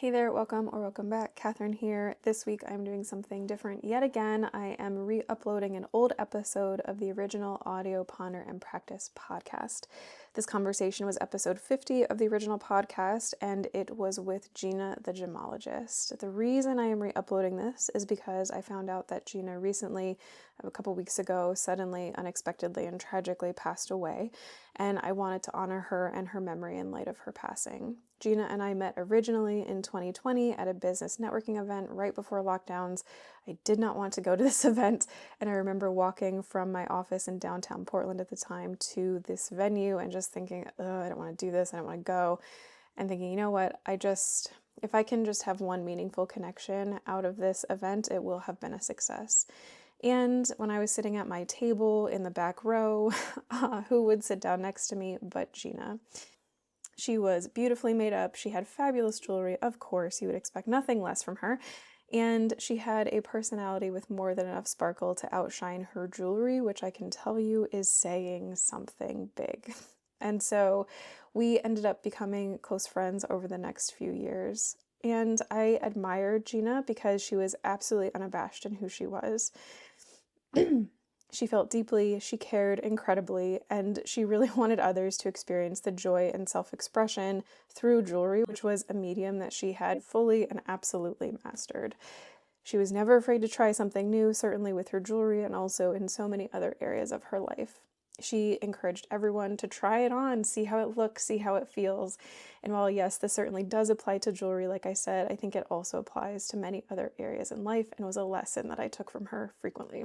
Hey there, welcome back. Catherine here. This week I'm doing something different yet again. I am re-uploading an old episode of the original Audio Ponder and Practice podcast. This conversation was episode 50 of the original podcast, and it was with Gina the Gemologist. The reason I am re-uploading this is because I found out that Gina recently, a couple weeks ago, suddenly, unexpectedly, and tragically passed away, and I wanted to honor her and her memory in light of her passing. Gina and I met originally in 2020 at a business networking event right before lockdowns. I did not want to go to this event, and I remember walking from my office in downtown Portland at the time to this venue and just thinking, I don't want to do this, I don't want to go, and thinking, you know what, if I can just have one meaningful connection out of this event, it will have been a success. And when I was sitting at my table in the back row, who would sit down next to me but Gina? She was beautifully made up. She had fabulous jewelry. Of course, you would expect nothing less from her. And she had a personality with more than enough sparkle to outshine her jewelry, which I can tell you is saying something big. And so we ended up becoming close friends over the next few years. And I admired Gina because she was absolutely unabashed in who she was. She felt deeply, she cared incredibly, and she really wanted others to experience the joy and self-expression through jewelry, which was a medium that she had fully and absolutely mastered. She was never afraid to try something new, certainly with her jewelry and also in so many other areas of her life. She encouraged everyone to try it on, see how it looks, see how it feels. And while yes, this certainly does apply to jewelry, like I said, I think it also applies to many other areas in life and was a lesson that I took from her frequently.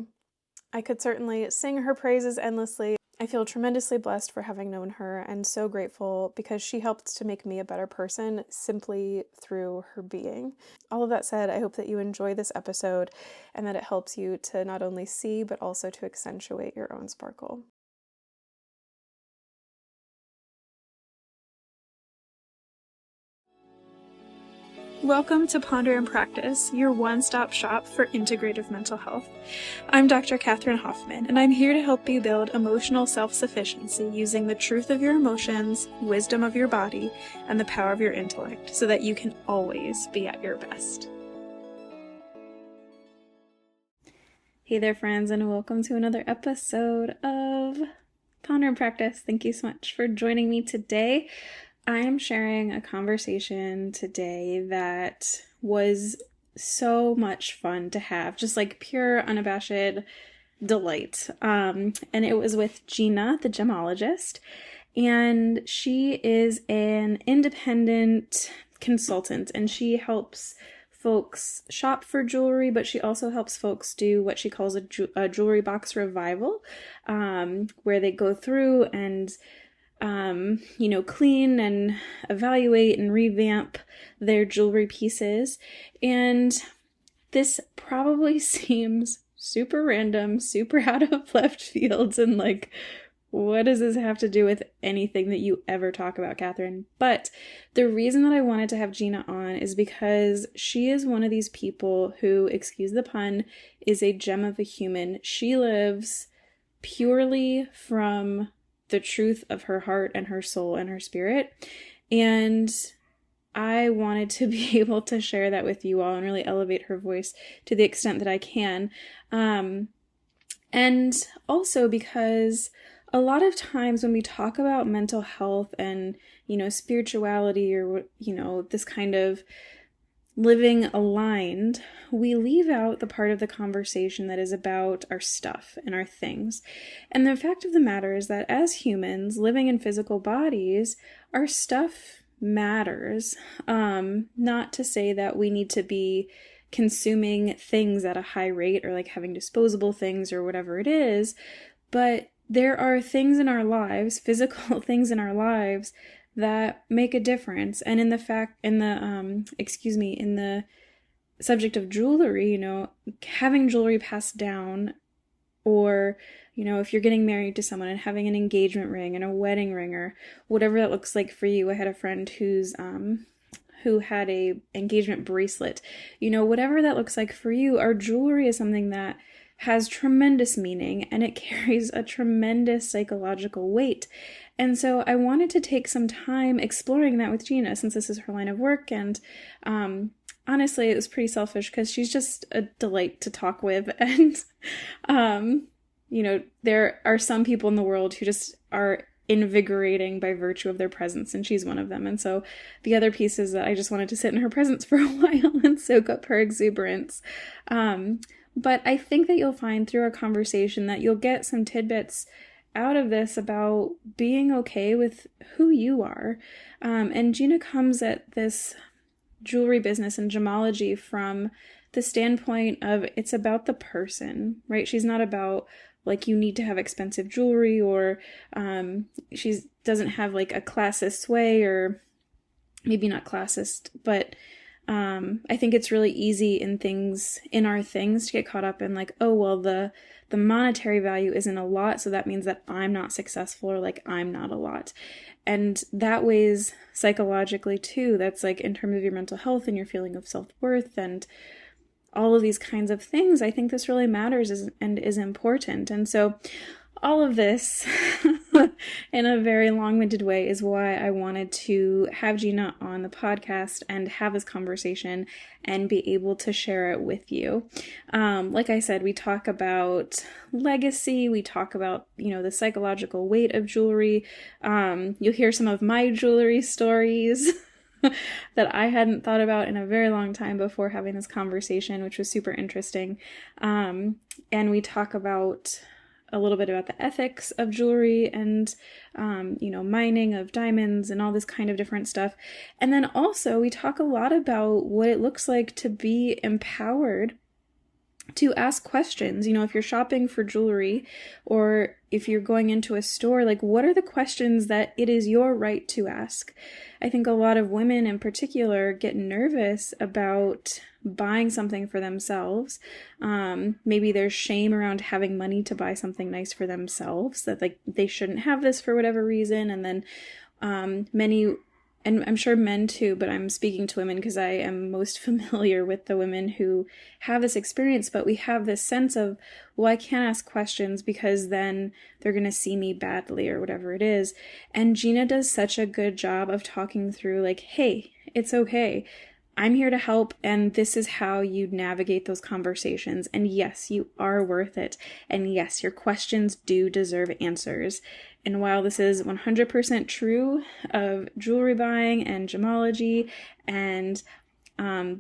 I could certainly sing her praises endlessly. I feel tremendously blessed for having known her and so grateful because she helped to make me a better person simply through her being. All of that said, I hope that you enjoy this episode and that it helps you to not only see but also to accentuate your own sparkle. Welcome to Ponder and Practice, your one-stop shop for integrative mental health. I'm Dr. Catherine Hoffman, and I'm here to help you build emotional self-sufficiency using the truth of your emotions, wisdom of your body, and the power of your intellect so that you can always be at your best. Hey there, friends, and welcome to another episode of Ponder and Practice. Thank you so much for joining me today. I am sharing a conversation today that was so much fun to have, just like pure unabashed delight. And it was with Gina the Gemologist, and she is an independent consultant, and she helps folks shop for jewelry, but she also helps folks do what she calls a jewelry box revival, where they go through and clean and evaluate and revamp their jewelry pieces. And this probably seems super random, super out of left fields, and like, what does this have to do with anything that you ever talk about, Catherine? But the reason that I wanted to have Gina on is because she is one of these people who, excuse the pun, is a gem of a human. She lives purely from the truth of her heart and her soul and her spirit. And I wanted to be able to share that with you all and really elevate her voice to the extent that I can. And also because a lot of times when we talk about mental health and, spirituality or, this kind of living aligned, we leave out the part of the conversation that is about our stuff and our things. And the fact of the matter is that as humans living in physical bodies, our stuff matters. Not to say that we need to be consuming things at a high rate or like having disposable things or whatever it is, but there are things in our lives, physical things in our lives, that make a difference. And in the subject of jewelry, having jewelry passed down, or, if you're getting married to someone and having an engagement ring and a wedding ring or whatever that looks like for you. I had a friend who had a engagement bracelet, whatever that looks like for you. Our jewelry is something that has tremendous meaning and it carries a tremendous psychological weight. And so I wanted to take some time exploring that with Gina, since this is her line of work. And honestly, it was pretty selfish because she's just a delight to talk with. And, there are some people in the world who just are invigorating by virtue of their presence, and she's one of them. And so the other piece is that I just wanted to sit in her presence for a while and soak up her exuberance. But I think that you'll find through our conversation that you'll get some tidbits out of this about being okay with who you are. And Gina comes at this jewelry business and gemology from the standpoint of it's about the person, right? She's not about like you need to have expensive jewelry, or she doesn't have like a classist way, or maybe not classist, but I think it's really easy in our things to get caught up in like, oh, well, the monetary value isn't a lot, so that means that I'm not successful, or like I'm not a lot. And that weighs psychologically too. That's like in terms of your mental health and your feeling of self-worth and all of these kinds of things. I think this really matters and is important. And so all of this in a very long-winded way is why I wanted to have Gina on the podcast and have this conversation and be able to share it with you. Like I said, we talk about legacy, we talk about, the psychological weight of jewelry. You'll hear some of my jewelry stories that I hadn't thought about in a very long time before having this conversation, which was super interesting. And we talk about a little bit about the ethics of jewelry and, mining of diamonds and all this kind of different stuff. And then also we talk a lot about what it looks like to be empowered to ask questions. If you're shopping for jewelry or if you're going into a store, like what are the questions that it is your right to ask? I think a lot of women in particular get nervous about buying something for themselves. Maybe there's shame around having money to buy something nice for themselves, that like they shouldn't have this for whatever reason. And then many, and I'm sure men too, but I'm speaking to women because I am most familiar with the women who have this experience, but we have this sense of, well, I can't ask questions because then they're going to see me badly or whatever it is. And Gina does such a good job of talking through like, hey, it's okay. I'm here to help, and this is how you navigate those conversations. And yes, you are worth it. And yes, your questions do deserve answers. And while this is 100% true of jewelry buying and gemology and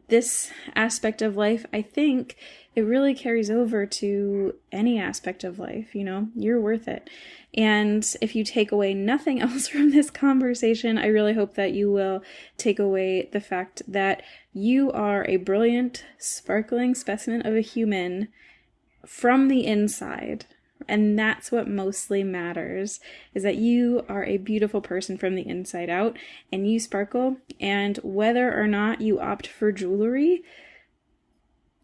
this aspect of life, I think it really carries over to any aspect of life. You're worth it. And if you take away nothing else from this conversation, I really hope that you will take away the fact that you are a brilliant, sparkling specimen of a human from the inside. And that's what mostly matters, is that you are a beautiful person from the inside out and you sparkle. And whether or not you opt for jewelry,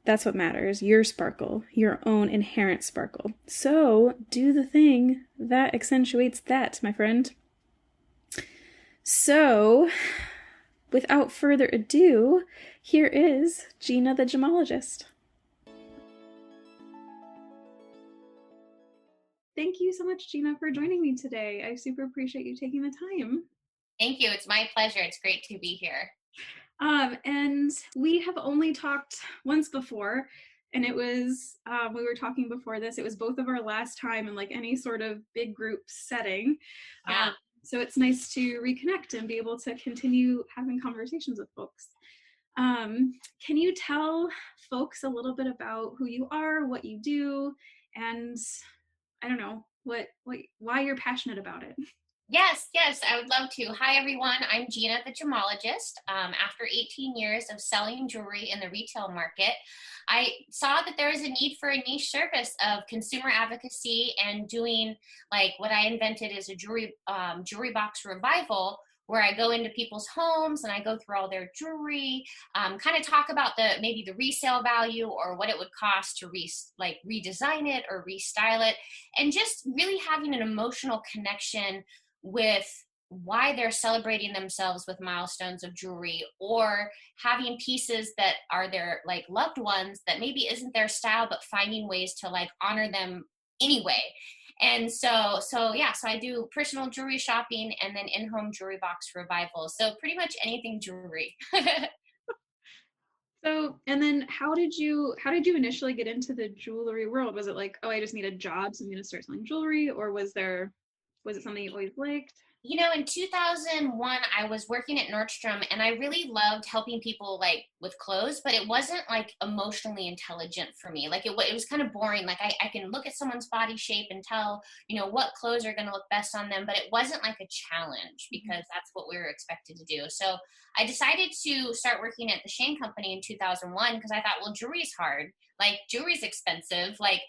that's what matters. Your sparkle, your own inherent sparkle. So do the thing that accentuates that, my friend. So without further ado, here is Gina the Gemologist. Thank you so much, Gina, for joining me today. I super appreciate you taking the time. Thank you. It's my pleasure. It's great to be here. And we have only talked once before, and it was, we were talking before this, it was both of our last time in like any sort of big group setting. Yeah. So it's nice to reconnect and be able to continue having conversations with folks. Can you tell folks a little bit about who you are, what you do, and I don't know, why you're passionate about it? Yes, I would love to. Hi, everyone. I'm Gina the Gemologist. After 18 years of selling jewelry in the retail market, I saw that there was a need for a niche service of consumer advocacy and doing like what I invented as a jewelry box revival, where I go into people's homes and I go through all their jewelry, kind of talk about maybe the resale value or what it would cost to redesign it or restyle it, and just really having an emotional connection with why they're celebrating themselves with milestones of jewelry, or having pieces that are their like loved ones that maybe isn't their style, but finding ways to like honor them anyway. And so I do personal jewelry shopping and then in-home jewelry box revival. So pretty much anything jewelry. So, and then how did you initially get into the jewelry world? Was it like, oh, I just need a job, so I'm going to start selling jewelry, or was it something you always liked? You know, in 2001, I was working at Nordstrom and I really loved helping people like with clothes, but it wasn't like emotionally intelligent for me. Like it was kind of boring. Like I can look at someone's body shape and tell, you know, what clothes are going to look best on them, but it wasn't like a challenge because that's what we were expected to do. So I decided to start working at the Shane Company in 2001 because I thought, well, jewelry's hard. Like jewelry's expensive. Like,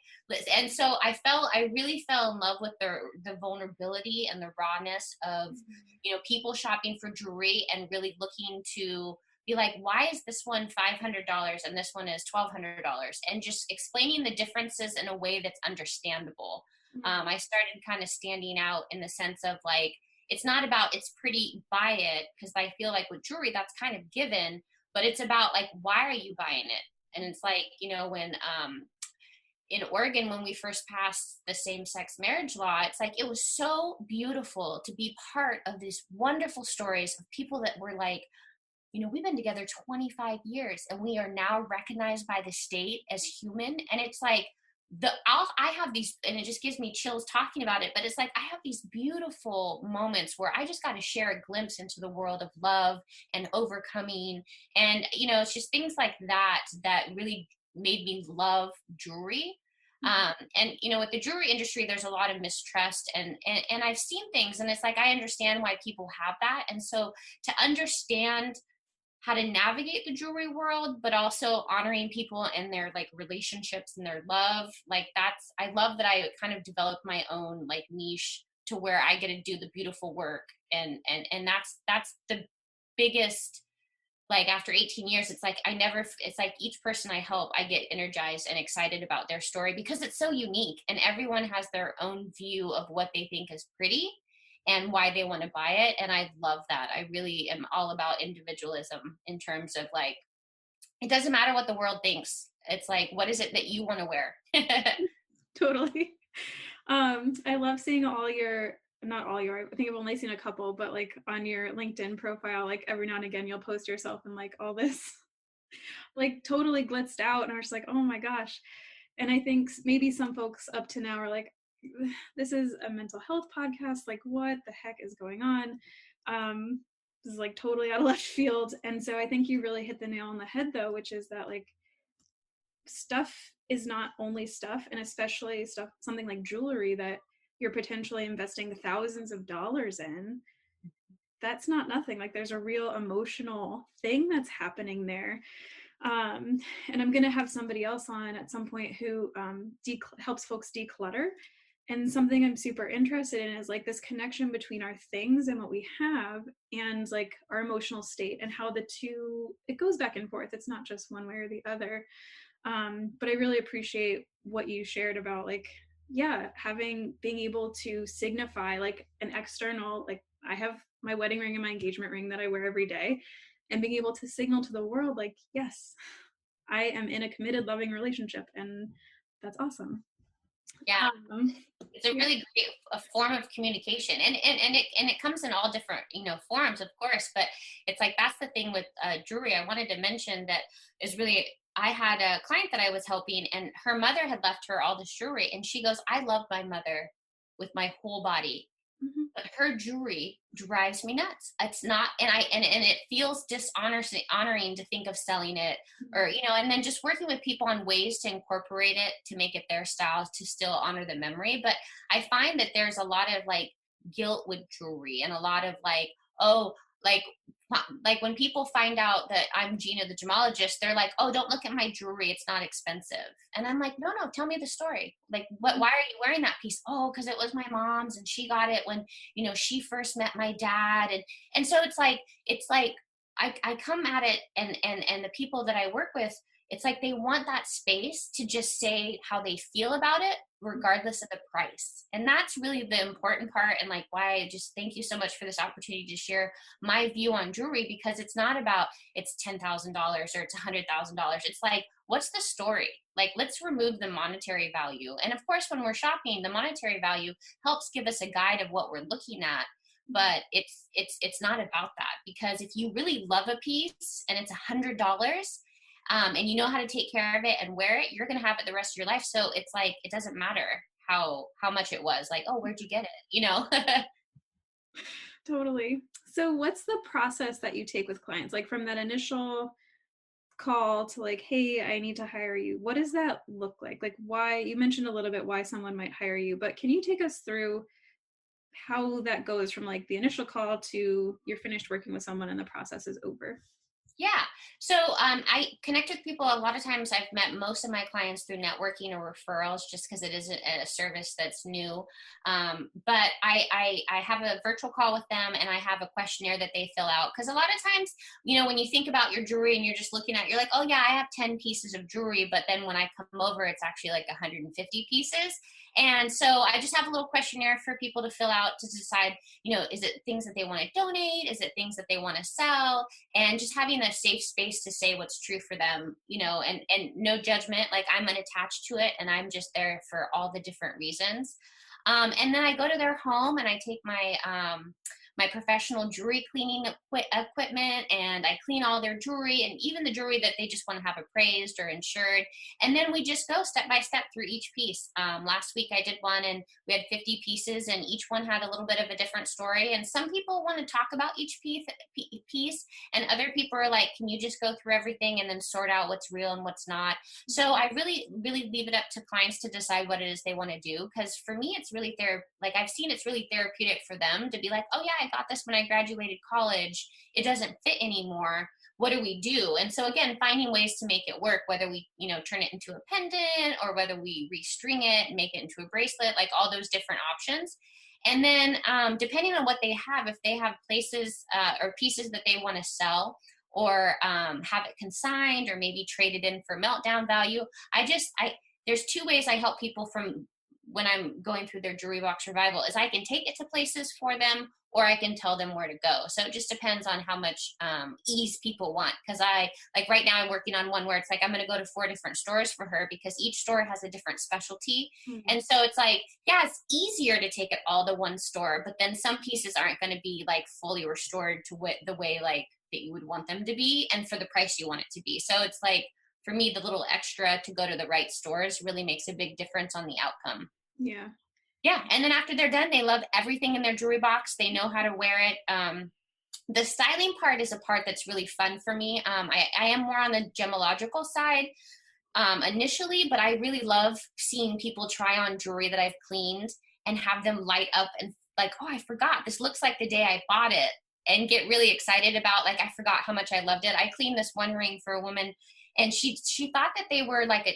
and so I really fell in love with the vulnerability and the rawness of, you know, people shopping for jewelry and really looking to be like, why is this one $500 and this one is $1,200, and just explaining the differences in a way that's understandable. I started kind of standing out in the sense of like, it's not about it's pretty, buy it, because I feel like with jewelry that's kind of given, but it's about like, why are you buying it? And it's like, you know, when in Oregon, when we first passed the same-sex marriage law, it's like it was so beautiful to be part of these wonderful stories of people that were like, you know, we've been together 25 years and we are now recognized by the state as human. And it's like I have these, and it just gives me chills talking about it, but it's like I have these beautiful moments where I just got to share a glimpse into the world of love and overcoming. And, you know, it's just things like that that really made me love jewelry. And you know, with the jewelry industry, there's a lot of mistrust, and I've seen things, and it's like I understand why people have that. And so to understand how to navigate the jewelry world, but also honoring people and their like relationships and their love, like that's, I love that I kind of developed my own like niche to where I get to do the beautiful work. And that's the biggest, like after 18 years, it's like it's like each person I help, I get energized and excited about their story because it's so unique and everyone has their own view of what they think is pretty and why they want to buy it. And I love that. I really am all about individualism in terms of like, it doesn't matter what the world thinks. It's like, what is it that you want to wear? Totally. I love seeing all your, not all your, I think I've only seen a couple, but like on your LinkedIn profile, like every now and again you'll post yourself in like all this like totally glitzed out, and I was like, oh my gosh. And I think maybe some folks up to now are like, this is a mental health podcast, like what the heck is going on? This is like totally out of left field. And so I think you really hit the nail on the head though, which is that like stuff is not only stuff, and especially stuff, something like jewelry that you're potentially investing thousands of dollars in. That's not nothing. Like there's a real emotional thing that's happening there. And I'm going to have somebody else on at some point who helps folks declutter. And something I'm super interested in is like this connection between our things and what we have and like our emotional state and how the two, it goes back and forth. It's not just one way or the other. But I really appreciate what you shared about like, yeah, being able to signify like an external, like I have my wedding ring and my engagement ring that I wear every day, and being able to signal to the world like, yes, I am in a committed, loving relationship, and that's awesome. Yeah. It's a Yeah. really great a form of communication, and it comes in all different, you know, forms, of course, but it's like that's the thing with jewelry. I wanted to mention that is really, I had a client that I was helping, and her mother had left her all this jewelry, and she goes, I love my mother with my whole body, Mhm. but her jewelry drives me nuts. It's not, and it feels honoring to think of selling it, or, you know, and then just working with people on ways to incorporate it to make it their style to still honor the memory. But I find that there's a lot of like guilt with jewelry, and a lot of like, oh, like when people find out that I'm Gina the Gemologist, they're like, oh, don't look at my jewelry, it's not expensive. And I'm like, no, tell me the story. Like, why are you wearing that piece? Oh, because it was my mom's and she got it when, you know, she first met my dad. And so it's like I come at it, and the people that I work with, it's like they want that space to just say how they feel about it, regardless of the price. And that's really the important part, and like why I just thank you so much for this opportunity to share my view on jewelry, because it's not about it's $10,000 or it's $100,000. It's like, what's the story? Like, let's remove the monetary value. And of course, when we're shopping, the monetary value helps give us a guide of what we're looking at, but it's not about that. Because if you really love a piece and it's $100, and you know how to take care of it and wear it, you're going to have it the rest of your life. So it's like, it doesn't matter how much it was. Like, oh, where'd you get it? Totally. So what's the process that you take with clients? Like from that initial call to like, hey, I need to hire you. What does that look like? Like why, you mentioned a little bit why someone might hire you, but can you take us through how that goes from like the initial call to you're finished working with someone and the process is over? Yeah. So I connect with people. A lot of times I've met most of my clients through networking or referrals, just because it is a service that's new. But I have a virtual call with them, and I have a questionnaire that they fill out. Because a lot of times, when you think about your jewelry and you're just looking at, you're like, oh yeah, I have 10 pieces of jewelry. But then when I come over, it's actually like 150 pieces. And so I just have a little questionnaire for people to fill out to decide, is it things that they want to donate? Is it things that they want to sell? And just having a safe space to say what's true for them, and no judgment. Like, I'm unattached to it, and I'm just there for all the different reasons. And then I go to their home and I take my professional jewelry cleaning equipment, and I clean all their jewelry, and even the jewelry that they just want to have appraised or insured. And then we just go step by step through each piece. Last week I did one, and we had 50 pieces, and each one had a little bit of a different story. And some people want to talk about each piece, and other people are like, can you just go through everything and then sort out what's real and what's not? So I really, really leave it up to clients to decide what it is they want to do. Because for me, it's really I've seen it's really therapeutic for them to be like, oh yeah, I got this when I graduated college. It doesn't fit anymore. What do we do? And so again, finding ways to make it work, whether we, turn it into a pendant, or whether we restring it and make it into a bracelet, like all those different options. And then depending on what they have, if they have places or pieces that they want to sell, or have it consigned, or maybe traded in for meltdown value, there's two ways I help people from when I'm going through their jewelry box revival. Is I can take it to places for them, or I can tell them where to go. So it just depends on how much ease people want. Because right now I'm working on one where it's like, I'm going to go to 4 different stores for her, because each store has a different specialty. Mm-hmm. And so it's like, yeah, it's easier to take it all to one store, but then some pieces aren't going to be like fully restored to the way like that you would want them to be, and for the price you want it to be. So it's like, for me, the little extra to go to the right stores really makes a big difference on the outcome. Yeah. Yeah. And then after they're done, they love everything in their jewelry box. They know how to wear it. The styling part is a part that's really fun for me. I am more on the gemological side initially, but I really love seeing people try on jewelry that I've cleaned and have them light up and like, oh, I forgot. This looks like the day I bought it, and get really excited about, like, I forgot how much I loved it. I cleaned this one ring for a woman, and she thought that they were like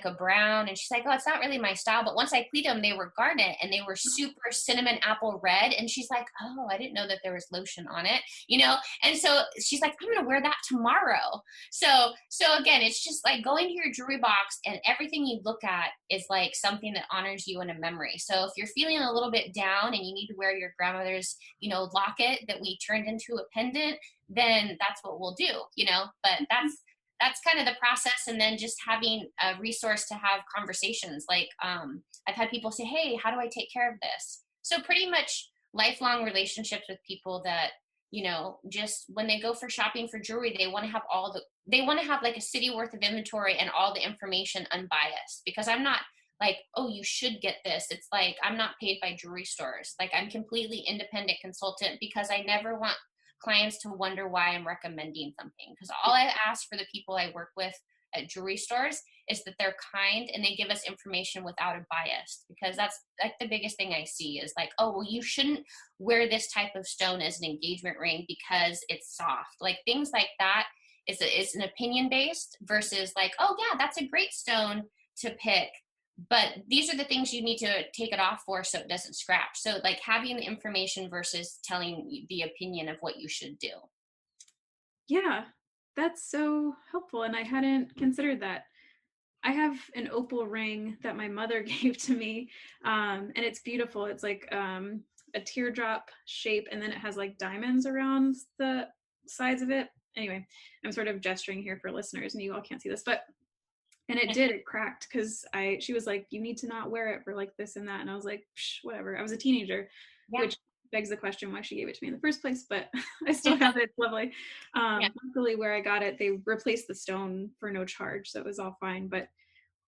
a brown, and she's like, oh, it's not really my style. But once I cleaned them, they were garnet, and they were super cinnamon apple red. And she's like, oh, I didn't know that there was lotion on it, And so she's like, I'm gonna wear that tomorrow. So again, it's just like going to your jewelry box, and everything you look at is like something that honors you in a memory. So if you're feeling a little bit down and you need to wear your grandmother's, locket that we turned into a pendant, then that's what we'll do, But that's kind of the process. And then just having a resource to have conversations. Like I've had people say, hey, how do I take care of this? So pretty much lifelong relationships with people that, just when they go for shopping for jewelry, they want to have like a city worth of inventory and all the information unbiased. Because I'm not like, oh, you should get this. It's like, I'm not paid by jewelry stores. Like, I'm completely independent consultant, because I never want clients to wonder why I'm recommending something. Because all I ask for the people I work with at jewelry stores is that they're kind and they give us information without a bias. Because that's like the biggest thing I see is like, oh, well, you shouldn't wear this type of stone as an engagement ring because it's soft. Like, things like that is an opinion based versus like, oh yeah, that's a great stone to pick, but these are the things you need to take it off for so it doesn't scratch. So like having the information versus telling the opinion of what you should do. Yeah, that's so helpful. And I hadn't considered that. I have an opal ring that my mother gave to me, and it's beautiful. It's like a teardrop shape, and then it has like diamonds around the sides of it. Anyway, I'm sort of gesturing here for listeners, and you all can't see this, but and it cracked because she was like, you need to not wear it for like this and that, and I was like, psh, whatever. I was a teenager, Yeah. which begs the question why she gave it to me in the first place, but I still have it. It's lovely. Yeah. Luckily where I got it, they replaced the stone for no charge, so it was all fine. But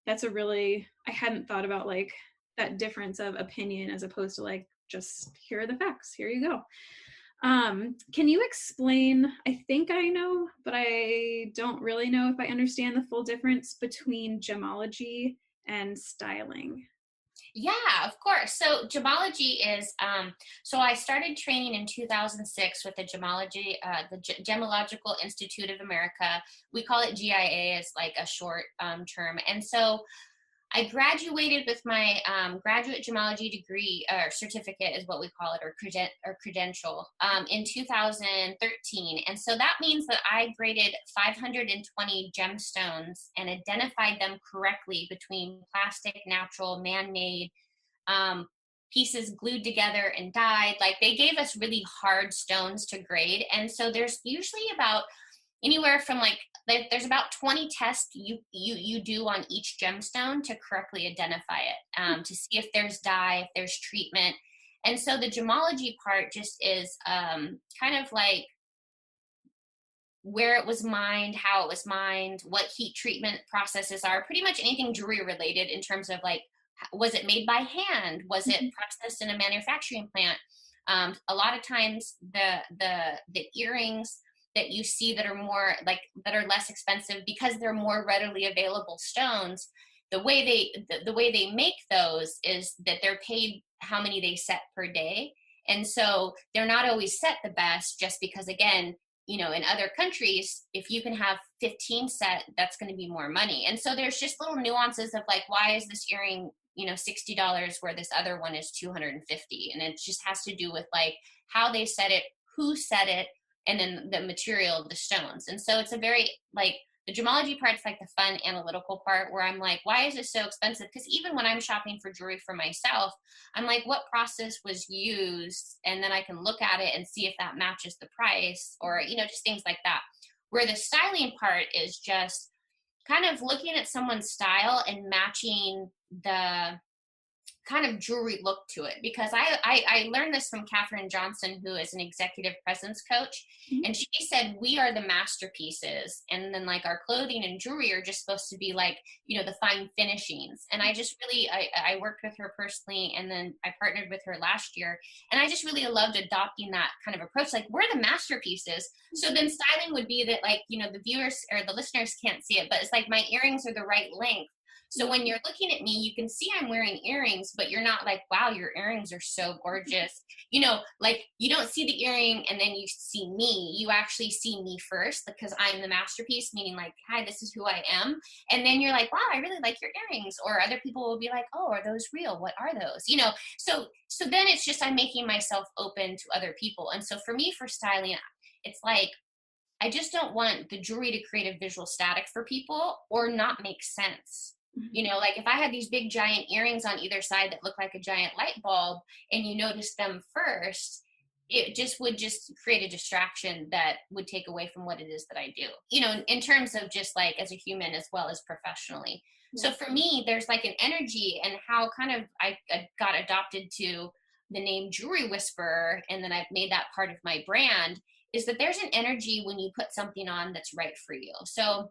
that's I hadn't thought about like that difference of opinion as opposed to like, just here are the facts, here you go. Can you explain, I think I know, but I don't really know if I understand the full difference between gemology and styling? Yeah, of course. So gemology is, so I started training in 2006 with the Gemological Institute of America. We call it GIA as like a short term. And so I graduated with my graduate gemology degree or certificate is what we call it, or credential in 2013. And so that means that I graded 520 gemstones and identified them correctly between plastic, natural, man-made, pieces glued together and dyed. Like they gave us really hard stones to grade. And so there's usually about anywhere from like there's about 20 tests you do on each gemstone to correctly identify it, to see if there's dye, if there's treatment. And so the gemology part just is kind of like where it was mined, how it was mined, what heat treatment processes are, pretty much anything jewelry related in terms of like, was it made by hand? Was it processed in a manufacturing plant? A lot of times the earrings that you see that are more like that are less expensive because they're more readily available stones, the way they make those is that they're paid how many they set per day. And so they're not always set the best, just because again, in other countries, if you can have 15 set, that's going to be more money. And so there's just little nuances of like, why is this earring $60 where this other one is $250? And it just has to do with like how they set it, who set it, and then the material of the stones. And so it's a very like the gemology part's like the fun analytical part where I'm like, why is this so expensive? Because even when I'm shopping for jewelry for myself, I'm like, what process was used? And then I can look at it and see if that matches the price, or just things like that. Where the styling part is just kind of looking at someone's style and matching the kind of jewelry look to it, because I learned this from Katherine Johnson, who is an executive presence coach, and she said we are the masterpieces, and then like our clothing and jewelry are just supposed to be like the fine finishings. And I just really I worked with her personally, and then I partnered with her last year, and I just really loved adopting that kind of approach, like we're the masterpieces. So then styling would be that like the viewers or the listeners can't see it, but it's like my earrings are the right length. So when you're looking at me, you can see I'm wearing earrings, but you're not like, wow, your earrings are so gorgeous. Like you don't see the earring and then you see me. You actually see me first because I'm the masterpiece, meaning like, hi, this is who I am. And then you're like, wow, I really like your earrings. Or other people will be like, oh, are those real? What are those? So then it's just I'm making myself open to other people. And so for me, for styling, it's like, I just don't want the jewelry to create a visual static for people or not make sense. Like if I had these big giant earrings on either side that look like a giant light bulb and you notice them first, it just would just create a distraction that would take away from what it is that I do, in terms of just like as a human as well as professionally. Yeah. So for me, there's like an energy, and how kind of I got adopted to the name Jewelry Whisperer, and then I've made that part of my brand, is that there's an energy when you put something on that's right for you. So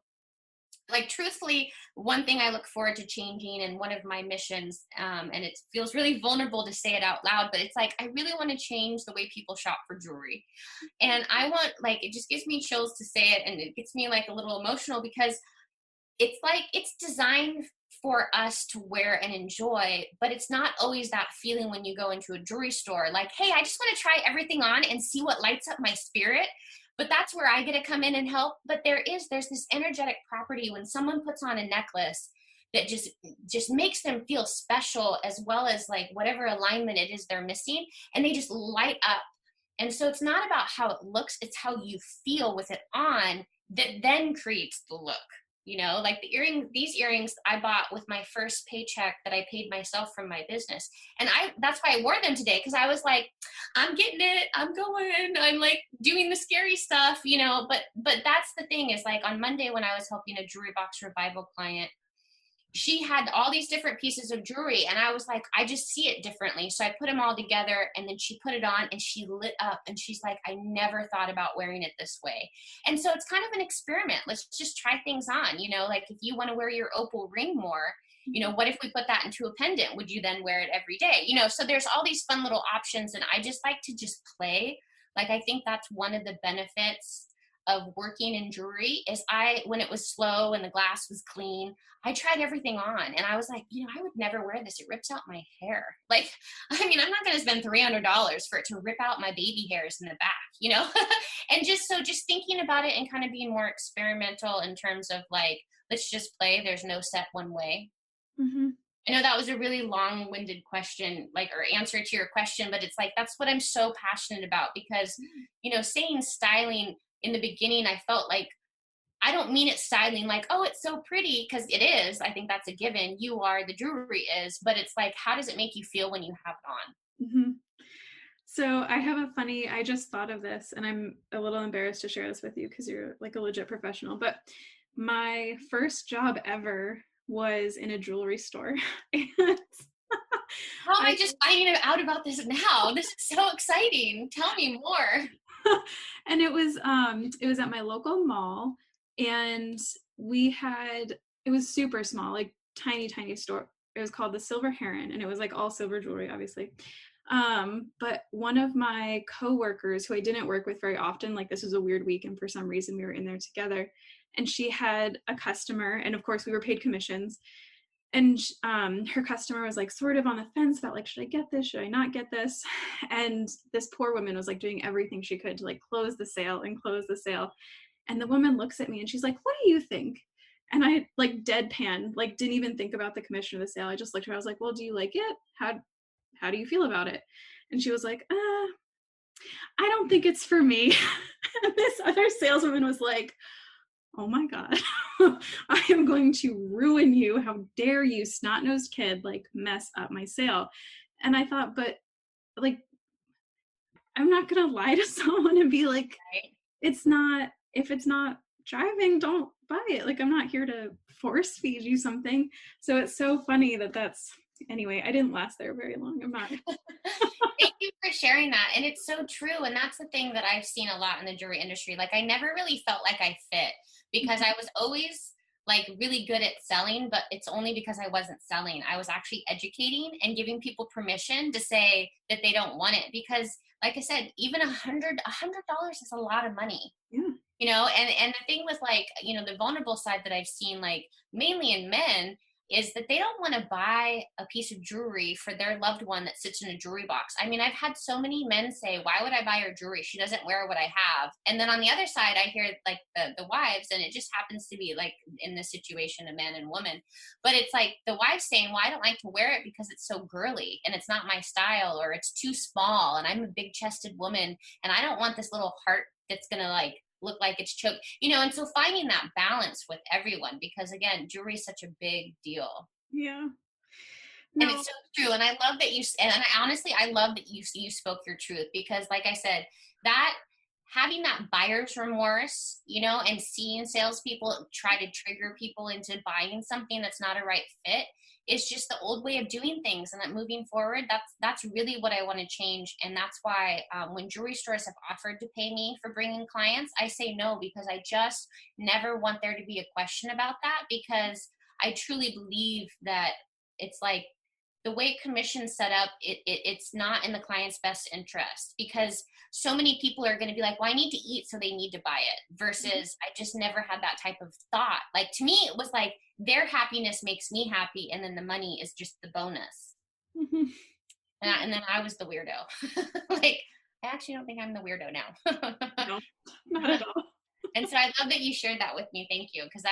like truthfully, one thing I look forward to changing, and one of my missions, and it feels really vulnerable to say it out loud, but it's like I really want to change the way people shop for jewelry. And I want, like, it just gives me chills to say it, and it gets me like a little emotional, because it's like it's designed for us to wear and enjoy, but it's not always that feeling when you go into a jewelry store like, hey, I just want to try everything on and see what lights up my spirit. But that's where I get to come in and help. But there's this energetic property when someone puts on a necklace that just makes them feel special, as well as like whatever alignment it is they're missing, and they just light up. And so it's not about how it looks, it's how you feel with it on that then creates the look. like these earrings I bought with my first paycheck that I paid myself from my business. And that's why I wore them today. Cause I was like, I'm getting it. I'm going, I'm like doing the scary stuff, but that's the thing is like on Monday when I was helping a jewelry box revival client, she had all these different pieces of jewelry and I was like, I just see it differently. So I put them all together and then she put it on and she lit up and she's like, I never thought about wearing it this way. And so it's kind of an experiment. Let's just try things on, like if you want to wear your opal ring more, what if we put that into a pendant? Would you then wear it every day? So there's all these fun little options and I just like to just play. Like, I think that's one of the benefits of working in jewelry is when it was slow and the glass was clean, I tried everything on and I was like, I would never wear this. It rips out my hair. Like, I'm not going to spend $300 for it to rip out my baby hairs in the back, and just thinking about it and kind of being more experimental in terms of like, let's just play. There's no set one way. Mm-hmm. I know that was a really long-winded question, or answer to your question, but it's like, that's what I'm so passionate about because, saying styling in the beginning, I felt like, I don't mean it styling like, oh, it's so pretty, because it is. I think that's a given. You are, the jewelry is, but it's like, how does it make you feel when you have it on? Mm-hmm. So I just thought of this and I'm a little embarrassed to share this with you because you're like a legit professional, but my first job ever was in a jewelry store. How am I just finding out about this now? This is so exciting. Tell me more. And it was at my local mall and it was super small, like tiny store. It was called the Silver Heron and it was like all silver jewelry, obviously. But one of my coworkers who I didn't work with very often, like this was a weird week and for some reason we were in there together, and she had a customer and of course we were paid commissions. And her customer was like sort of on the fence about like, should I get this? Should I not get this? And this poor woman was like doing everything she could to like close the sale. And the woman looks at me and she's like, what do you think? And I like deadpan, like didn't even think about the commission of the sale. I just looked at her. I was like, well, do you like it? How do you feel about it? And she was like, I don't think it's for me. And this other saleswoman was like, oh my God, I am going to ruin you. How dare you, snot-nosed kid, like mess up my sale. And I thought, but like, I'm not going to lie to someone and be like, if it's not driving, don't buy it. Like, I'm not here to force feed you something. So it's so funny anyway, I didn't last there very long. I'm not. Thank you for sharing that. And it's so true. And that's the thing that I've seen a lot in the jewelry industry. Like, I never really felt like I fit because I was always like really good at selling, but it's only because I wasn't selling. I was actually educating and giving people permission to say that they don't want it. Because like I said, even $100 is a lot of money. Yeah. And the thing with like, the vulnerable side that I've seen, like mainly in men, is that they don't want to buy a piece of jewelry for their loved one that sits in a jewelry box. I mean, I've had so many men say, why would I buy her jewelry? She doesn't wear what I have. And then on the other side, I hear like the wives, and it just happens to be like in this situation, a man and woman. But it's like the wives saying, well, I don't like to wear it because it's so girly and it's not my style, or it's too small and I'm a big chested woman and I don't want this little heart that's going to like look like it's choked, and so finding that balance with everyone, because again, jewelry is such a big deal. Yeah. No. And it's so true. And I love that I love that you spoke your truth, because like I said, that having that buyer's remorse, and seeing salespeople try to trigger people into buying something that's not a right fit is just the old way of doing things. And that moving forward, that's really what I want to change. And that's why when jewelry stores have offered to pay me for bringing clients, I say no, because I just never want there to be a question about that, because I truly believe that it's like the way commission's set up, it's not in the client's best interest, because so many people are going to be like, well, I need to eat, so they need to buy it, versus I just never had that type of thought. Like, to me, it was like their happiness makes me happy, and then the money is just the bonus. Mm-hmm. And then I was the weirdo. Like, I actually don't think I'm the weirdo now. No, not at all. And so I love that you shared that with me. Thank you. Because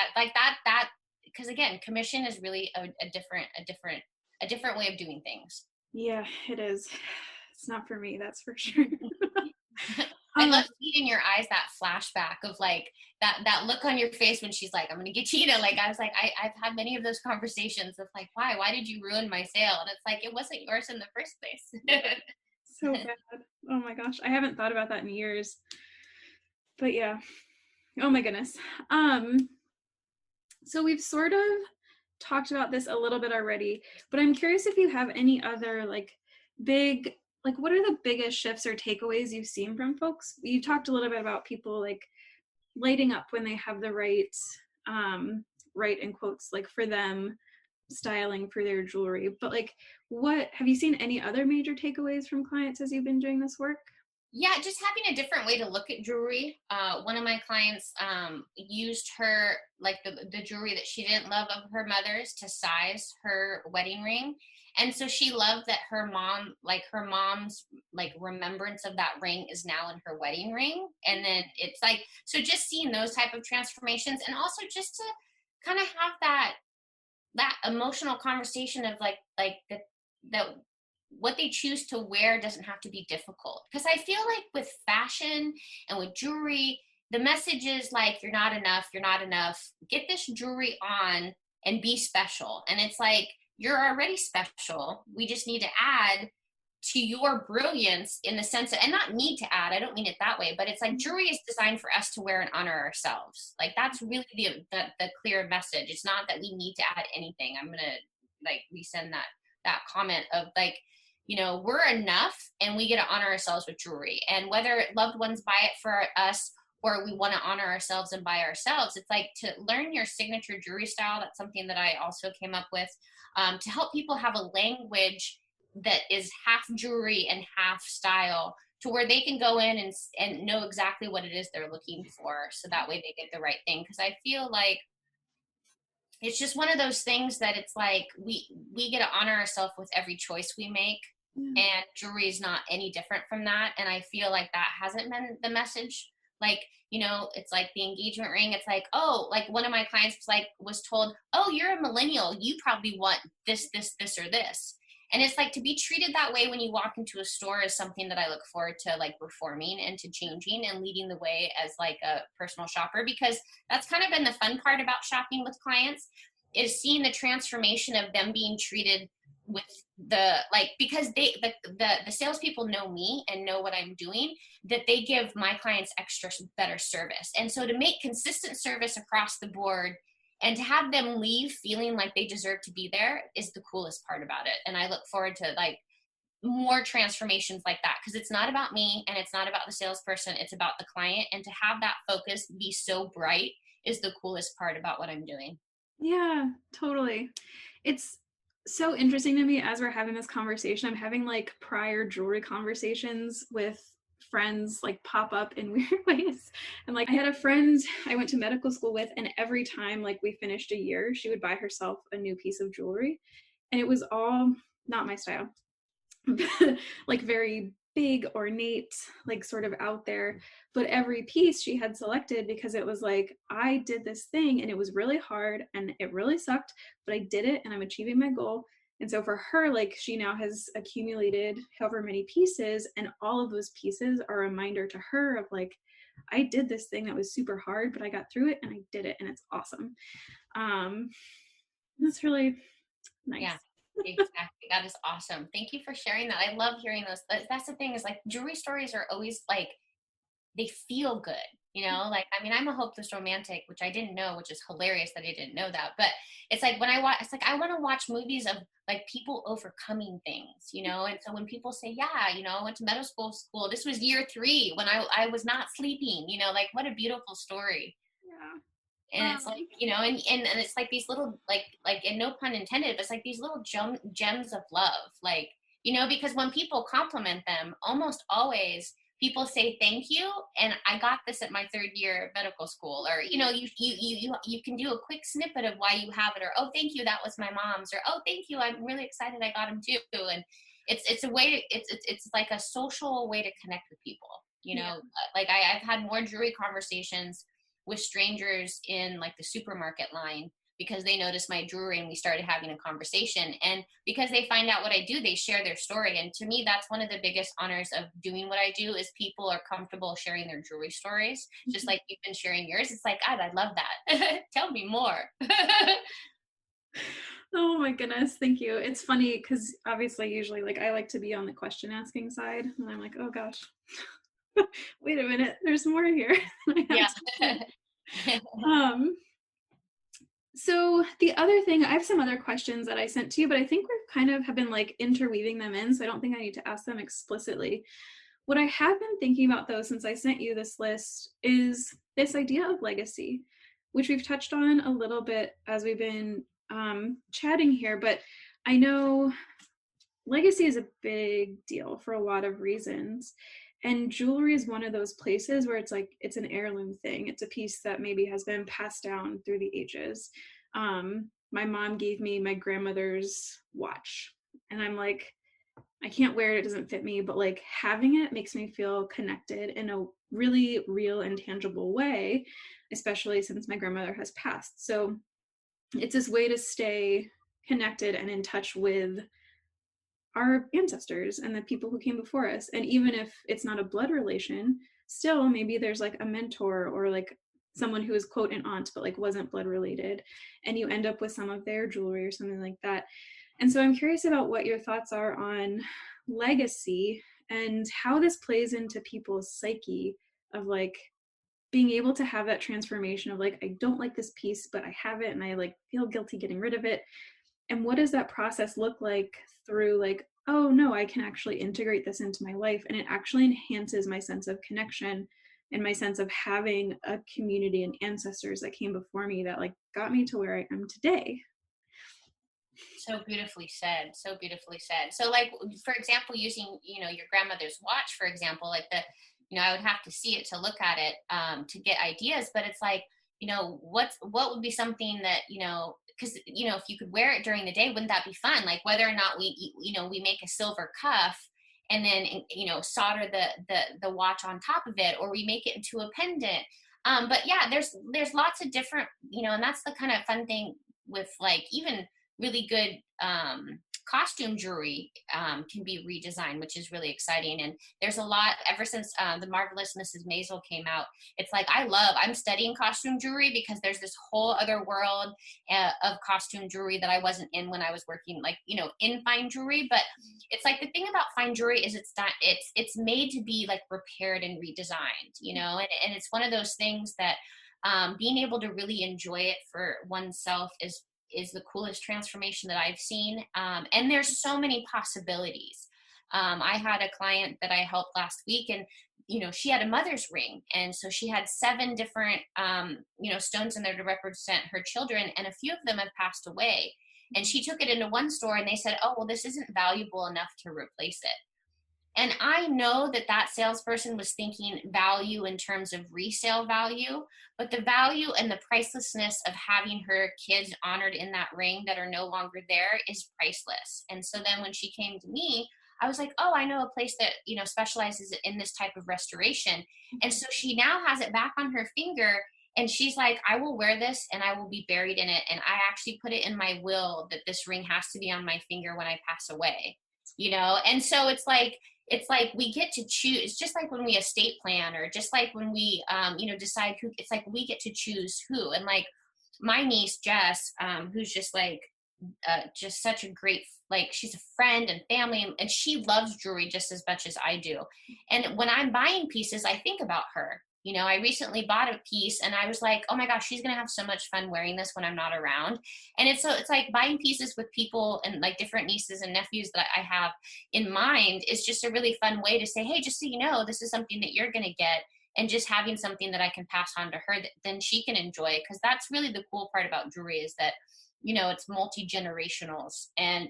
because again, commission is really a different way of doing things. Yeah, it is. It's not for me, that's for sure. I Um, love seeing in your eyes that flashback of like that look on your face when she's like, I'm gonna get Gina. Like I was like, I've had many of those conversations of like, why did you ruin my sale? And it's like, it wasn't yours in the first place. so bad. Oh my gosh. I haven't thought about that in years. But yeah. Oh my goodness. So we've sort of talked about this a little bit already, but I'm curious if you have any other like big, like what are the biggest shifts or takeaways you've seen from folks? You talked a little bit about people like lighting up when they have the right in quotes, like for them styling for their jewelry, but like what have you seen any other major takeaways from clients as you've been doing this work? Yeah, just having a different way to look at jewelry. One of my clients used her, like the jewelry that she didn't love of her mother's to size her wedding ring. And so she loved that her mom's like remembrance of that ring is now in her wedding ring. And then it's like, so just seeing those type of transformations, and also just to kind of have that emotional conversation of like that what they choose to wear doesn't have to be difficult. Because I feel like with fashion and with jewelry, the message is like, you're not enough, you're not enough. Get this jewelry on and be special. And it's like, you're already special. We just need to add to your brilliance in the sense of, and not need to add, I don't mean it that way, but it's like jewelry is designed for us to wear and honor ourselves. Like that's really the clear message. It's not that we need to add anything. I'm gonna like resend that comment of like, we're enough and we get to honor ourselves with jewelry. And whether loved ones buy it for us or we want to honor ourselves and buy ourselves, it's like to learn your signature jewelry style. That's something that I also came up with, to help people have a language that is half jewelry and half style, to where they can go in and know exactly what it is they're looking for, so that way they get the right thing. Because I feel like it's just one of those things that it's like we get to honor ourselves with every choice we make. Yeah. And jewelry is not any different from that. And I feel like that hasn't been the message. Like, it's like the engagement ring. It's like, oh, like one of my clients was told, oh, you're a millennial, you probably want this, this, or this. And it's like, to be treated that way when you walk into a store is something that I look forward to, like reforming and to changing and leading the way as like a personal shopper, because that's kind of been the fun part about shopping with clients, is seeing the transformation of them being treated with because the salespeople know me and know what I'm doing, that they give my clients extra better service. And so to make consistent service across the board and to have them leave feeling like they deserve to be there is the coolest part about it. And I look forward to like more transformations like that, because it's not about me and it's not about the salesperson, it's about the client. And to have that focus be so bright is the coolest part about what I'm doing. Yeah, totally. It's so interesting to me as we're having this conversation. I'm having like prior jewelry conversations with friends like pop up in weird ways. And like I had a friend I went to medical school with, and every time like we finished a year, she would buy herself a new piece of jewelry. And it was all not my style. Like very big, ornate, like sort of out there. But every piece she had selected because it was like, I did this thing and it was really hard and it really sucked, but I did it and I'm achieving my goal. And so for her, like she now has accumulated however many pieces, and all of those pieces are a reminder to her of like, I did this thing that was super hard, but I got through it and I did it and it's awesome. That's really nice. Yeah, exactly. That is awesome. Thank you for sharing that. I love hearing those. That's the thing, is like jewelry stories are always like, they feel good, like, I mean, I'm a hopeless romantic, which I didn't know, which is hilarious that I didn't know that. But it's like when I watch, it's like, I want to watch movies of like people overcoming things, and so when people say, yeah, I went to medical school, this was year 3 when I was not sleeping, like, what a beautiful story. Yeah. And it's like, and it's like these little, like, and no pun intended, but it's like these little gems of love, like, because when people compliment them, almost always people say thank you, and I got this at my 3rd year of medical school, or you can do a quick snippet of why you have it, or oh, thank you, that was my mom's, or oh, thank you, I'm really excited I got him too. And it's a way to, it's like a social way to connect with people, Yeah. like I've had more jewelry conversations with strangers in like the supermarket line because they noticed my jewelry and we started having a conversation. And because they find out what I do, they share their story. And to me, that's one of the biggest honors of doing what I do, is people are comfortable sharing their jewelry stories, just like you've been sharing yours. It's like, God, I love that. Tell me more. Oh my goodness, thank you. It's funny because obviously usually like I like to be on the question asking side, and I'm like, oh gosh, wait a minute, there's more here. Yeah. um so the other thing, I have some other questions that I sent to you, but I think we've kind of have been like interweaving them in, so I don't think I need to ask them explicitly. What I have been thinking about though, since I sent you this list, is this idea of legacy, which we've touched on a little bit as we've been chatting here, but I know legacy is a big deal for a lot of reasons. And jewelry is one of those places where it's like, it's an heirloom thing. It's a piece that maybe has been passed down through the ages. My mom gave me my grandmother's watch, and I'm like, I can't wear it, it doesn't fit me, but like having it makes me feel connected in a really real and tangible way, especially since my grandmother has passed. So it's this way to stay connected and in touch with our ancestors and the people who came before us. And even if it's not a blood relation, still maybe there's like a mentor or like someone who is quote an aunt but like wasn't blood related, and you end up with some of their jewelry or something like that. And so I'm curious about what your thoughts are on legacy and how this plays into people's psyche of like being able to have that transformation of like, I don't like this piece but I have it and I like feel guilty getting rid of it. And what does that process look like through like, oh no, I can actually integrate this into my life, and it actually enhances my sense of connection and my sense of having a community and ancestors that came before me that like got me to where I am today. So beautifully said. So beautifully said. So like, for example, using, your grandmother's watch, for example, like I would have to see it to look at it, to get ideas, but it's like, what would be something that, because, if you could wear it during the day, wouldn't that be fun? Like whether or not we make a silver cuff and then, solder the watch on top of it, or we make it into a pendant. But yeah, there's lots of different, and that's the kind of fun thing with like even really good costume jewelry can be redesigned, which is really exciting. And there's a lot ever since the Marvelous Mrs. Maisel came out. It's like I'm studying costume jewelry because there's this whole other world of costume jewelry that I wasn't in when I was working like in fine jewelry. But it's like the thing about fine jewelry is it's made to be like repaired and redesigned, and it's one of those things that being able to really enjoy it for oneself is the coolest transformation that I've seen. And there's so many possibilities. I had a client that I helped last week, and, she had a mother's ring. And so she had 7 different, stones in there to represent her children. And a few of them have passed away. And she took it into one store and they said, oh, well, this isn't valuable enough to replace it. And I know that salesperson was thinking value in terms of resale value, but the value and the pricelessness of having her kids honored in that ring that are no longer there is priceless. And so then when she came to me, I was like, oh, I know a place that, specializes in this type of restoration. And so she now has it back on her finger, and she's like, I will wear this and I will be buried in it. And I actually put it in my will that this ring has to be on my finger when I pass away, And so it's like we get to choose. It's just like when we estate plan, or just like when we decide who. It's like we get to choose who. And like my niece Jess, who's just like just such a great, like, she's a friend and family, and she loves jewelry just as much as I do. And when I'm buying pieces, I think about her. I recently bought a piece and I was like, oh my gosh, she's going to have so much fun wearing this when I'm not around. And it's like buying pieces with people and like different nieces and nephews that I have in mind is just a really fun way to say, hey, just so you know, this is something that you're going to get. And just having something that I can pass on to her that then she can enjoy. Because that's really the cool part about jewelry, is that, it's multi-generationals, and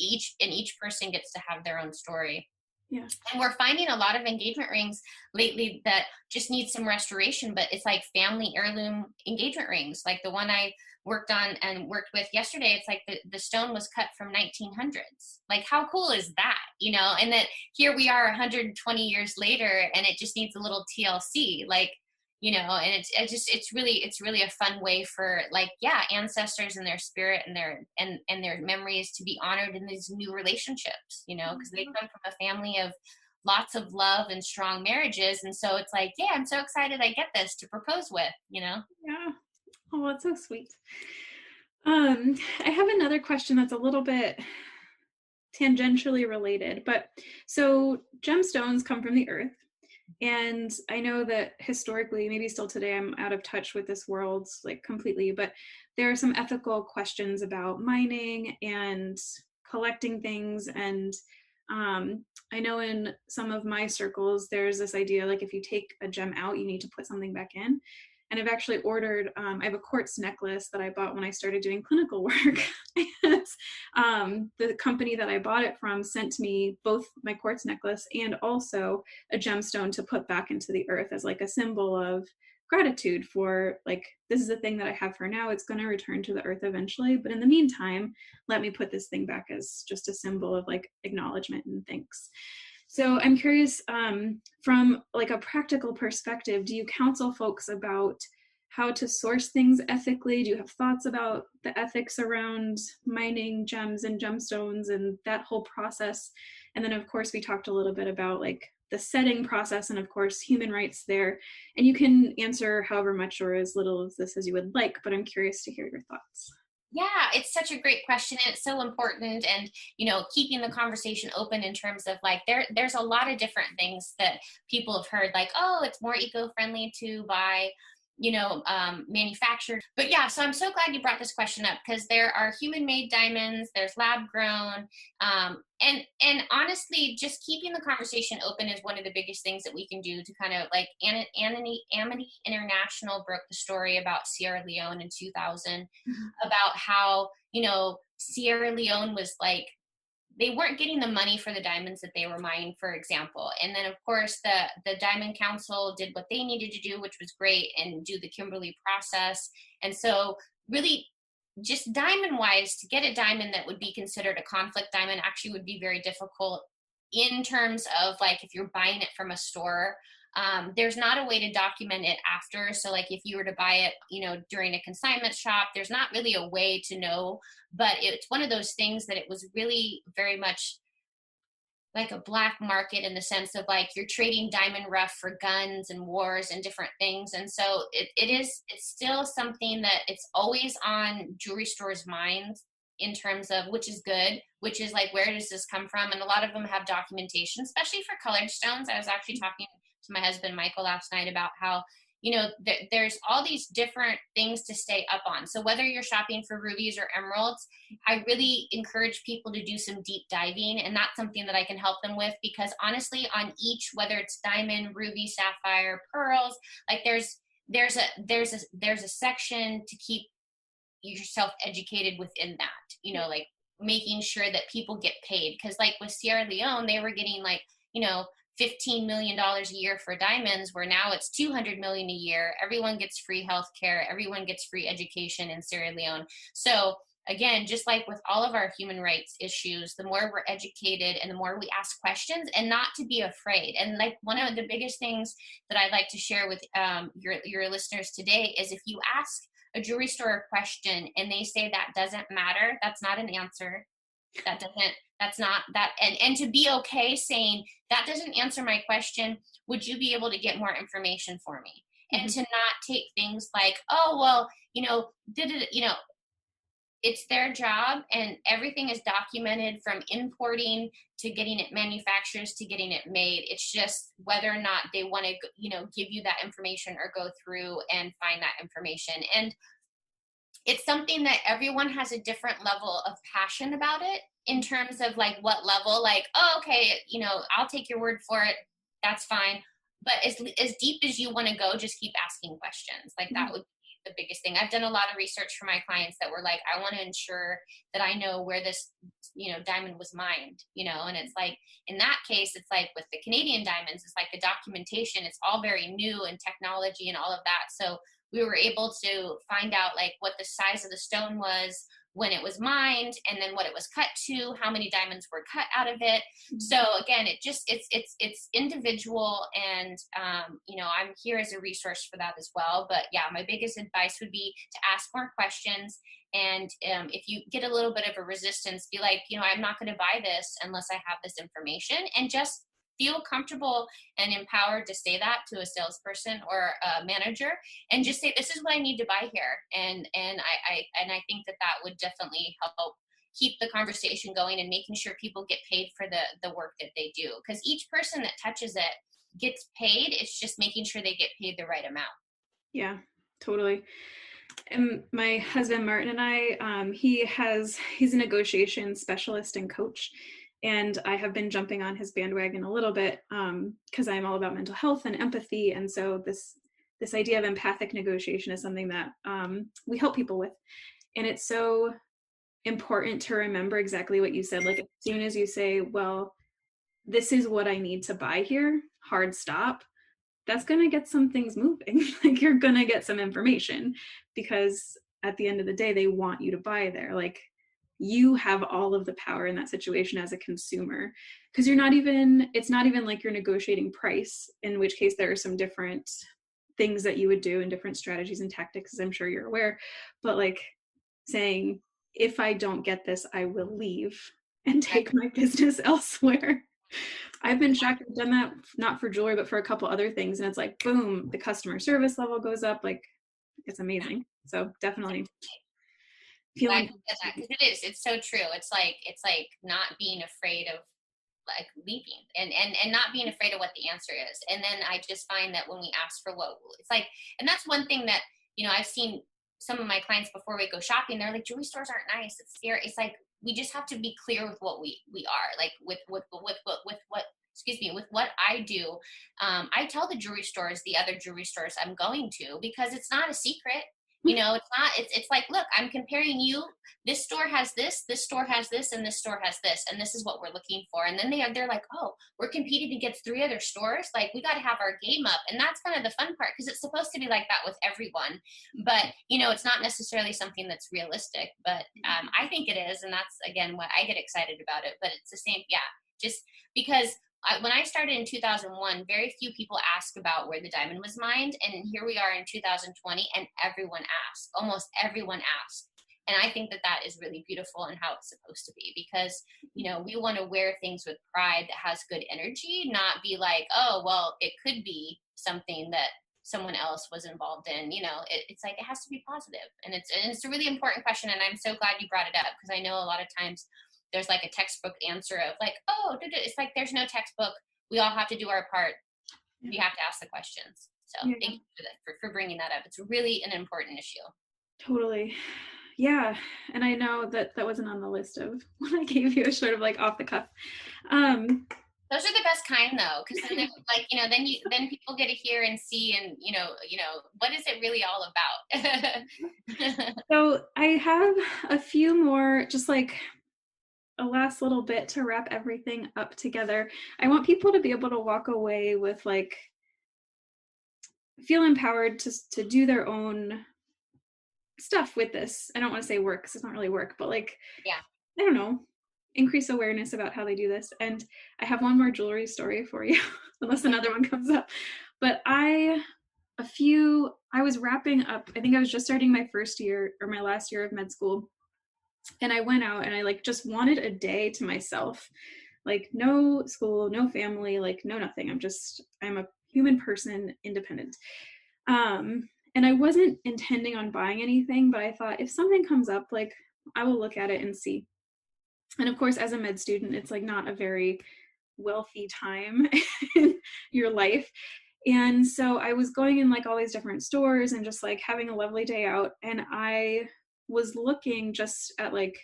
each person gets to have their own story. Yeah. And we're finding a lot of engagement rings lately that just need some restoration, but it's like family heirloom engagement rings. Like the one I worked with yesterday, it's like the stone was cut from 1900s. Like how cool is that? And that here we are 120 years later and it just needs a little TLC. Like, it's really a fun way for, like, yeah, ancestors and their spirit and their memories to be honored in these new relationships, because they come from a family of lots of love and strong marriages. And so it's like, yeah, I'm so excited I get this to propose with. Yeah. Oh, that's so sweet. I have another question that's a little bit tangentially related, but so gemstones come from the earth. And I know that historically, maybe still today, I'm out of touch with this world like completely, but there are some ethical questions about mining and collecting things. And I know in some of my circles, there's this idea like if you take a gem out, you need to put something back in. And I've actually ordered, I have a quartz necklace that I bought when I started doing clinical work. The company that I bought it from sent me both my quartz necklace and also a gemstone to put back into the earth as like a symbol of gratitude for, like, this is the thing that I have for now. It's going to return to the earth eventually. But in the meantime, let me put this thing back as just a symbol of like acknowledgement and thanks. So I'm curious, from like a practical perspective, do you counsel folks about how to source things ethically? Do you have thoughts about the ethics around mining gems and gemstones and that whole process? And then of course we talked a little bit about like the setting process and of course human rights there. And you can answer however much or as little of this as you would like, but I'm curious to hear your thoughts. Yeah, it's such a great question, and it's so important. And keeping the conversation open in terms of like there's a lot of different things that people have heard, like, oh, it's more eco-friendly to buy manufactured. But yeah, so I'm so glad you brought this question up, because there are human-made diamonds, there's lab-grown, and honestly, just keeping the conversation open is one of the biggest things that we can do to kind of like, Amity International broke the story about Sierra Leone in 2000, about how Sierra Leone was like, they weren't getting the money for the diamonds that they were mining, for example. And then of course the Diamond Council did what they needed to do, which was great, and do the Kimberley process. And so really, just diamond wise, to get a diamond that would be considered a conflict diamond actually would be very difficult in terms of like if you're buying it from a store. There's not a way to document it after. So like if you were to buy it, during a consignment shop, there's not really a way to know. But it's one of those things that it was really very much like a black market, in the sense of like you're trading diamond rough for guns and wars and different things. And so it's still something that it's always on jewelry stores' minds, in terms of, which is good, which is like, where does this come from? And a lot of them have documentation, especially for colored stones. I was actually talking to my husband Michael last night about how there's all these different things to stay up on. So whether you're shopping for rubies or emeralds, I really encourage people to do some deep diving, and that's something that I can help them with, because honestly, on each, whether it's diamond, ruby, sapphire, pearls, like there's a section to keep yourself educated within that, like making sure that people get paid. Because like with Sierra Leone, they were getting like $15 million a year for diamonds, where now it's $200 million a year. Everyone gets free health care. Everyone gets free education in Sierra Leone. So again, just like with all of our human rights issues, the more we're educated and the more we ask questions, and not to be afraid. And like one of the biggest things that I'd like to share with your listeners today is, if you ask a jewelry store a question and they say that doesn't matter, that's not an answer. That's not that. And to be okay saying that doesn't answer my question, would you be able to get more information for me? Mm-hmm. And to not take things like, oh, well, it's their job, and everything is documented from importing to getting it manufactured to getting it made. It's just whether or not they want to, give you that information or go through and find that information. And it's something that everyone has a different level of passion about it, in terms of like what level, like, oh, okay, I'll take your word for it. That's fine. But as deep as you want to go, just keep asking questions. Like that would be the biggest thing. I've done a lot of research for my clients that were like, I want to ensure that I know where this, diamond was mined, and it's like, in that case, it's like with the Canadian diamonds, it's like the documentation, it's all very new, and technology and all of that. So we were able to find out like what the size of the stone was, when it was mined, and then what it was cut to, how many diamonds were cut out of it. So again, it's individual, and I'm here as a resource for that as well. But yeah, my biggest advice would be to ask more questions. And if you get a little bit of a resistance, be like, I'm not going to buy this unless I have this information, and just feel comfortable and empowered to say that to a salesperson or a manager, and just say, this is what I need to buy here. And I think that would definitely help keep the conversation going and making sure people get paid for the work that they do. Because each person that touches it gets paid. It's just making sure they get paid the right amount. Yeah, totally. And my husband Martin and I, he's a negotiation specialist and coach, and I have been jumping on his bandwagon a little bit because I'm all about mental health and empathy, and so this idea of empathic negotiation is something that we help people with, and it's so important to remember exactly what you said. Like, as soon as you say, well, this is what I need to buy here, hard stop, that's going to get some things moving. Like, you're going to get some information, because at the end of the day, they want you to buy there. Like, you have all of the power in that situation as a consumer, because it's not even like you're negotiating price, in which case there are some different things that you would do and different strategies and tactics, as I'm sure you're aware. But like saying, if I don't get this, I will leave and take my business elsewhere. I've been shocked. I've done that, not for jewelry, but for a couple other things. And it's like, boom, the customer service level goes up. Like, it's amazing. So definitely feeling. Because it's so true. It's like not being afraid of like leaping and not being afraid of what the answer is. And then I just find that when we ask for what it's like, and that's one thing that, I've seen some of my clients before we go shopping, they're like, jewelry stores aren't nice. It's scary. It's like, we just have to be clear with what we are, like with what with what I do. I tell the jewelry stores, the other jewelry stores I'm going to, because it's not a secret. It's like, look, I'm comparing you. This store has this store has this, and this store has this, and this is what we're looking for. And then they're like, oh, we're competing against 3 other stores. Like, we got to have our game up. And that's kind of the fun part, because it's supposed to be like that with everyone. But, it's not necessarily something that's realistic. But I think it is. And that's, again, what I get excited about it. But it's the same. Yeah, just because when I started in 2001, very few people asked about where the diamond was mined. And here we are in 2020, and everyone asked. Almost everyone asked. And I think that is really beautiful and how it's supposed to be, because, we want to wear things with pride that has good energy, not be like, oh, well, it could be something that someone else was involved in. It's like, it has to be positive. And it's a really important question. And I'm so glad you brought it up, because I know a lot of times there's like a textbook answer of like, oh, it's like, there's no textbook. We all have to do our part. We have to ask the questions. So Thank you for bringing that up. It's really an important issue. Totally. Yeah. And I know that wasn't on the list of what I gave you, sort of like off the cuff. Those are the best kind, though, because then like, then people get to hear and see, and what is it really all about? So I have a few more, just like a last little bit to wrap everything up together. I want people to be able to walk away with like, feel empowered to do their own stuff with this. I don't want to say work, because it's not really work, but like, yeah, I don't know, increase awareness about how they do this. And I have one more jewelry story for you, unless another one comes up. But I was wrapping up, I think I was just starting my first year or my last year of med school. And I went out and I like just wanted a day to myself, like no school, no family, like no nothing. I'm a human person, independent. And I wasn't intending on buying anything, but I thought, if something comes up, like I will look at it and see. And of course, as a med student, it's like not a very wealthy time in your life. And so I was going in like all these different stores and just like having a lovely day out. And I was looking just at like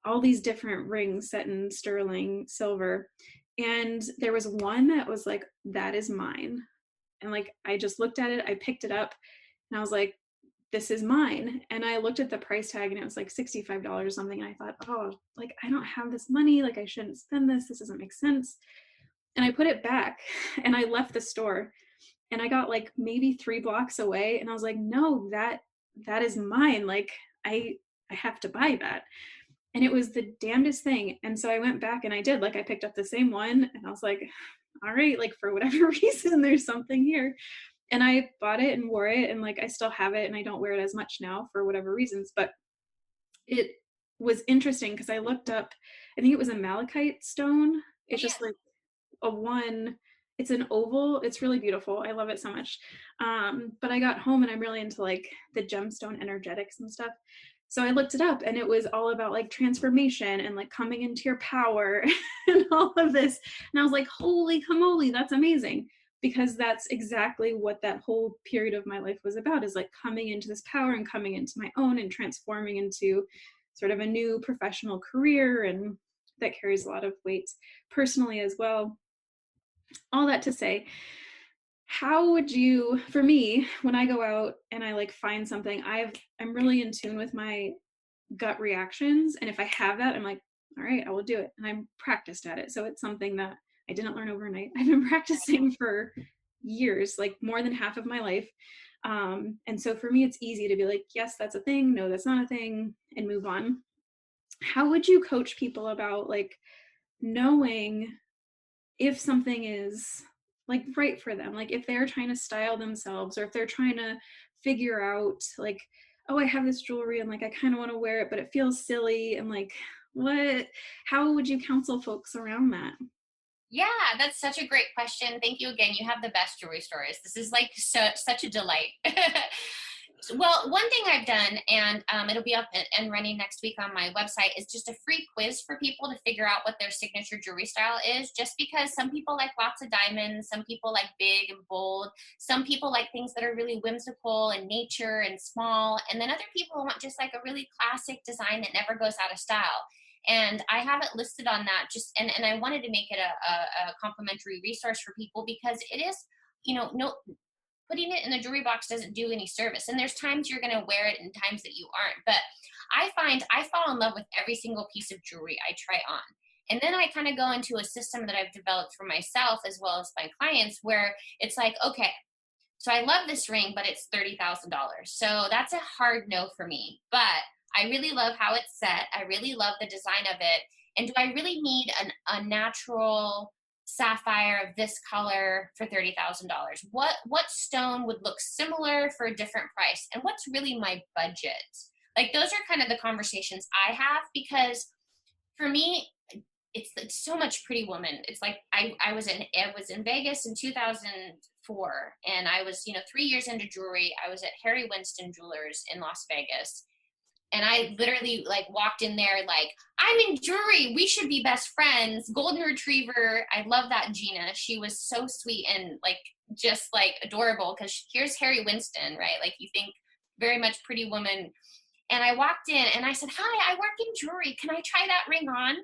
all these different rings set in sterling silver. And there was one that was like, that is mine. And like, I just looked at it, I picked it up, and I was like, this is mine. And I looked at the price tag, and it was like $65 or something. And I thought, oh, like, I don't have this money. Like, I shouldn't spend this. This doesn't make sense. And I put it back, and I left the store, and I got like maybe 3 blocks away. And I was like, no, that is mine. Like, I I have to buy that. And it was the damnedest thing. And so I went back and I did, like, I picked up the same one and I was like, all right, like for whatever reason, there's something here. And I bought it and wore it, and like I still have it, and I don't wear it as much now for whatever reasons. But it was interesting because I looked up, I think it was a malachite stone. It's just like a one, it's an oval. It's really beautiful. I love it so much. But I got home and I'm really into like the gemstone energetics and stuff. So I looked it up and it was all about like transformation and like coming into your power and all of this. And I was like, holy camole, that's amazing. Because that's exactly what that whole period of my life was about, is like coming into this power and coming into my own and transforming into sort of a new professional career. And that carries a lot of weight personally as well. All that to say, how would you, for me, when I go out and I like find something, I'm really in tune with my gut reactions. And if I have that, I'm like, all right, I will do it. And I'm practiced at it. So it's something that I didn't learn overnight. I've been practicing for years, like more than half of my life. And so for me, it's easy to be like, yes, that's a thing. No, that's not a thing, and move on. How would you coach people about like knowing if something is like right for them, like if they're trying to style themselves, or if they're trying to figure out like, oh, I have this jewelry and like I kind of want to wear it but it feels silly, and like what, how would you counsel folks around that? Yeah, that's such a great question. Thank you again. You have the best jewelry stories. This is like such a delight. Well, one thing I've done, and it'll be up and running next week on my website, is just a free quiz for people to figure out what their signature jewelry style is. Just because some people like lots of diamonds, some people like big and bold, some people like things that are really whimsical and nature and small, and then other people want just like a really classic design that never goes out of style. And I have it listed on that, just and I wanted to make it a complimentary resource for people, because it is, no, putting it in the jewelry box doesn't do any service. And there's times you're going to wear it and times that you aren't. But I find I fall in love with every single piece of jewelry I try on. And then I kind of go into a system that I've developed for myself as well as my clients, where it's like, okay, so I love this ring, but it's $30,000. So that's a hard no for me. But I really love how it's set. I really love the design of it. And do I really need a natural sapphire of this color for $30,000? What stone would look similar for a different price? And what's really my budget? Like, those are kind of the conversations I have, because for me, it's so much Pretty Woman. It's like I was in Vegas in 2004, and I was 3 years into jewelry. I was at Harry Winston Jewelers in Las Vegas, and I literally like walked in there like, I'm in jewelry, we should be best friends. Golden retriever. I love that Gina. She was so sweet and like just like adorable, because here's Harry Winston, right? Like, you think very much Pretty Woman. And I walked in and I said, hi, I work in jewelry. Can I try that ring on?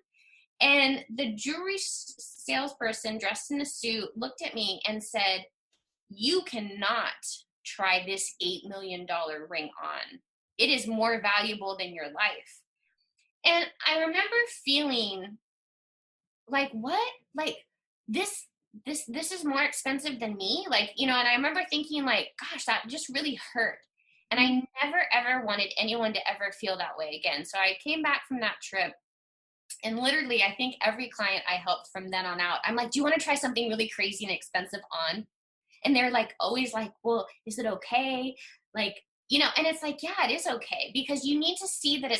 And the jewelry salesperson dressed in a suit looked at me and said, you cannot try this $8 million ring on. It is more valuable than your life. And I remember feeling like, what? Like, this is more expensive than me? Like, and I remember thinking like, gosh, that just really hurt. And I never, ever wanted anyone to ever feel that way again. So I came back from that trip, and literally, I think every client I helped from then on out, I'm like, do you want to try something really crazy and expensive on? And they're like, always like, well, is it okay? Like, and it's like, yeah, it is okay, because you need to see that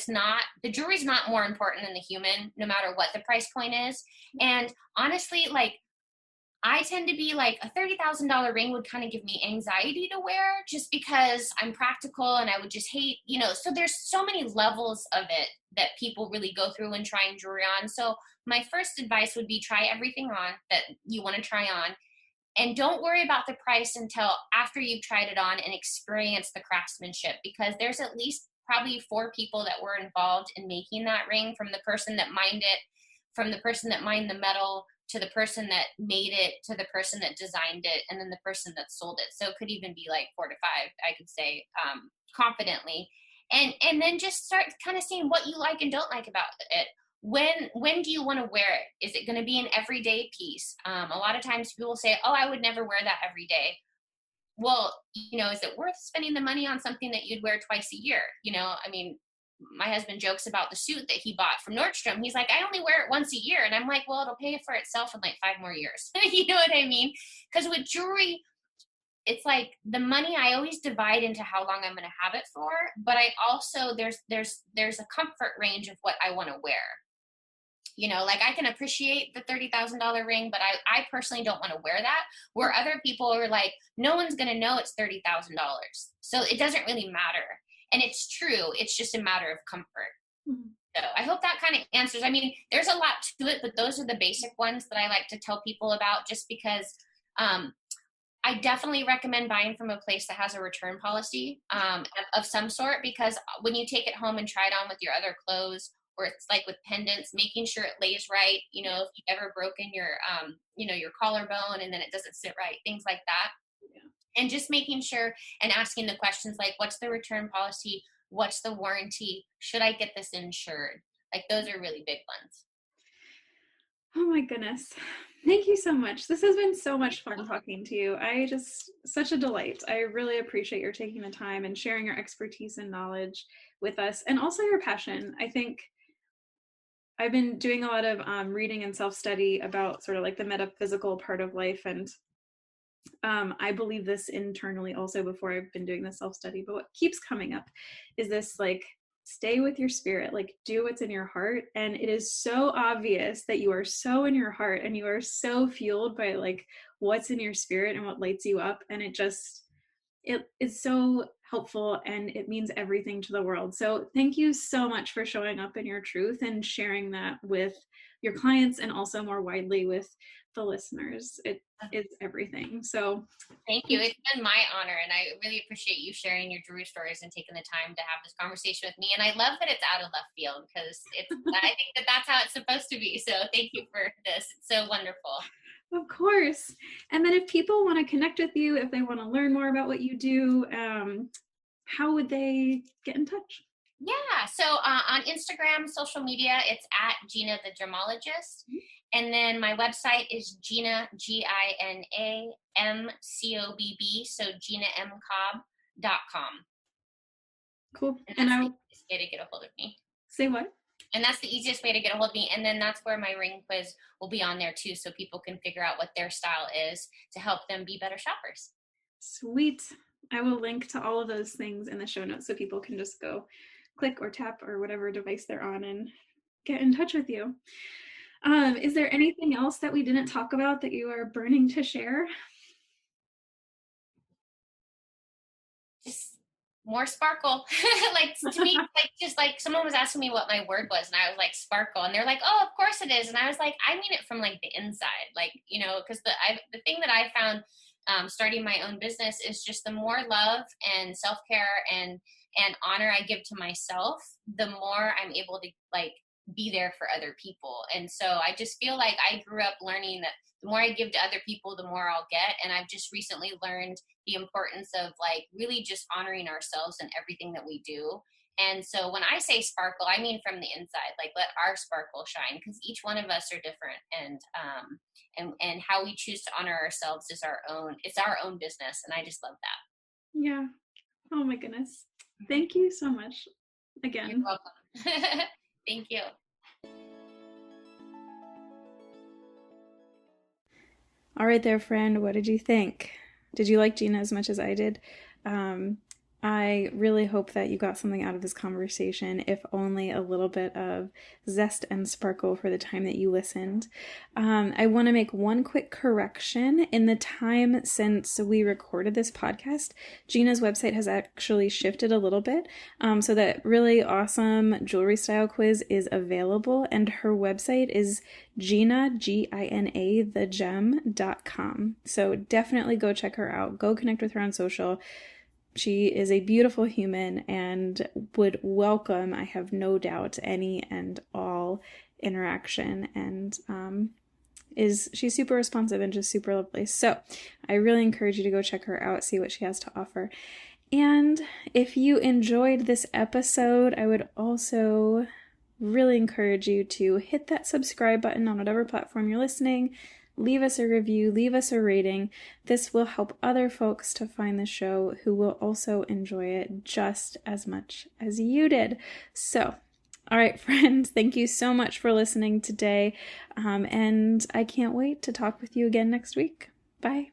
the jewelry's not more important than the human, no matter what the price point is. And honestly, like, I tend to be like, a $30,000 ring would kind of give me anxiety to wear, just because I'm practical and I would just hate, so there's so many levels of it that people really go through when trying jewelry on. So my first advice would be, try everything on that you want to try on. And don't worry about the price until after you've tried it on and experienced the craftsmanship, because there's at least probably 4 people that were involved in making that ring, from the person that mined it, from the person that mined the metal, to the person that made it, to the person that designed it, and then the person that sold it. So it could even be like 4 to 5, I could say, confidently. And then just start kind of seeing what you like and don't like about it. When do you want to wear it? Is it going to be an everyday piece? A lot of times people will say, oh, I would never wear that every day. Well, is it worth spending the money on something that you'd wear twice a year? I mean, my husband jokes about the suit that he bought from Nordstrom. He's like, I only wear it once a year. And I'm like, well, it'll pay for itself in like 5 more years. You know what I mean? Because with jewelry, it's like the money I always divide into how long I'm going to have it for. But I also, there's a comfort range of what I want to wear. You know, like I can appreciate the $30,000 ring, but I personally don't want to wear that, where other people are like, no one's going to know it's $30,000. So it doesn't really matter. And it's true. It's just a matter of comfort. Mm-hmm. So I hope that kind of answers. I mean, there's a lot to it, but those are the basic ones that I like to tell people about, just because I definitely recommend buying from a place that has a return policy of some sort, because when you take it home and try it on with your other clothes, or it's like with pendants, making sure it lays right. You know, if you've ever broken your, you know, your collarbone and then it doesn't sit right, things like that. Yeah. And just making sure and asking the questions like, what's the return policy? What's the warranty? Should I get this insured? Like those are really big ones. Oh my goodness. Thank you so much. This has been so much fun talking to you. Such a delight. I really appreciate your taking the time and sharing your expertise and knowledge with us, and also your passion. I think I've been doing a lot of reading and self-study about sort of like the metaphysical part of life. And I believe this internally also before I've been doing the self-study, but what keeps coming up is this like, stay with your spirit, like do what's in your heart. And it is so obvious that you are so in your heart and you are so fueled by like what's in your spirit and what lights you up. And it is so helpful and it means everything to the world. So thank you so much for showing up in your truth and sharing that with your clients and also more widely with the listeners. It is everything. So thank you. It's been my honor, and I really appreciate you sharing your jewelry stories and taking the time to have this conversation with me. And I love that it's out of left field, because I think that's how it's supposed to be. So thank you for this. It's so wonderful. Of course. And then if people want to connect with you, if they want to learn more about what you do, how would they get in touch? Yeah. So on Instagram, social media, it's at Gina the Gemologist. Mm-hmm. And then my website is Gina, GinaMCobb, so GinaMCobb.com. Cool. And that's the easiest way to get a hold of me. Say what? And that's the easiest way to get a hold of me. And then that's where my ring quiz will be on there too, so people can figure out what their style is to help them be better shoppers. Sweet. I will link to all of those things in the show notes so people can just go click or tap or whatever device they're on and get in touch with you. Is there anything else that we didn't talk about that you are burning to share? Just more sparkle. Like to me, like just like someone was asking me what my word was, and I was like sparkle, and they're like, oh, of course it is. And I was like, I mean it from like the inside, like, you know, because the thing that I found starting my own business is just the more love and self-care and honor I give to myself, the more I'm able to like be there for other people. And so I just feel like I grew up learning that the more I give to other people, the more I'll get. And I've just recently learned the importance of like really just honoring ourselves in everything that we do. And so when I say sparkle, I mean from the inside, like let our sparkle shine, because each one of us are different. And how we choose to honor ourselves is it's our own business. And I just love that. Yeah. Oh my goodness. Thank you so much again. You're welcome. Thank you. All right there, friend. What did you think? Did you like Gina as much as I did? I really hope that you got something out of this conversation, if only a little bit of zest and sparkle for the time that you listened. I want to make one quick correction. In the time since we recorded this podcast, Gina's website has actually shifted a little bit, so that really awesome jewelry style quiz is available, and her website is Gina, Gina, thegem.com. So definitely go check her out. Go connect with her on social. She is a beautiful human and would welcome, I have no doubt, any and all interaction, and she's super responsive and just super lovely. So I really encourage you to go check her out, see what she has to offer. And if you enjoyed this episode, I would also really encourage you to hit that subscribe button on whatever platform you're listening. leave us a review, leave us a rating. This will help other folks to find the show who will also enjoy it just as much as you did. So, all right, friends, thank you so much for listening today. And I can't wait to talk with you again next week. Bye.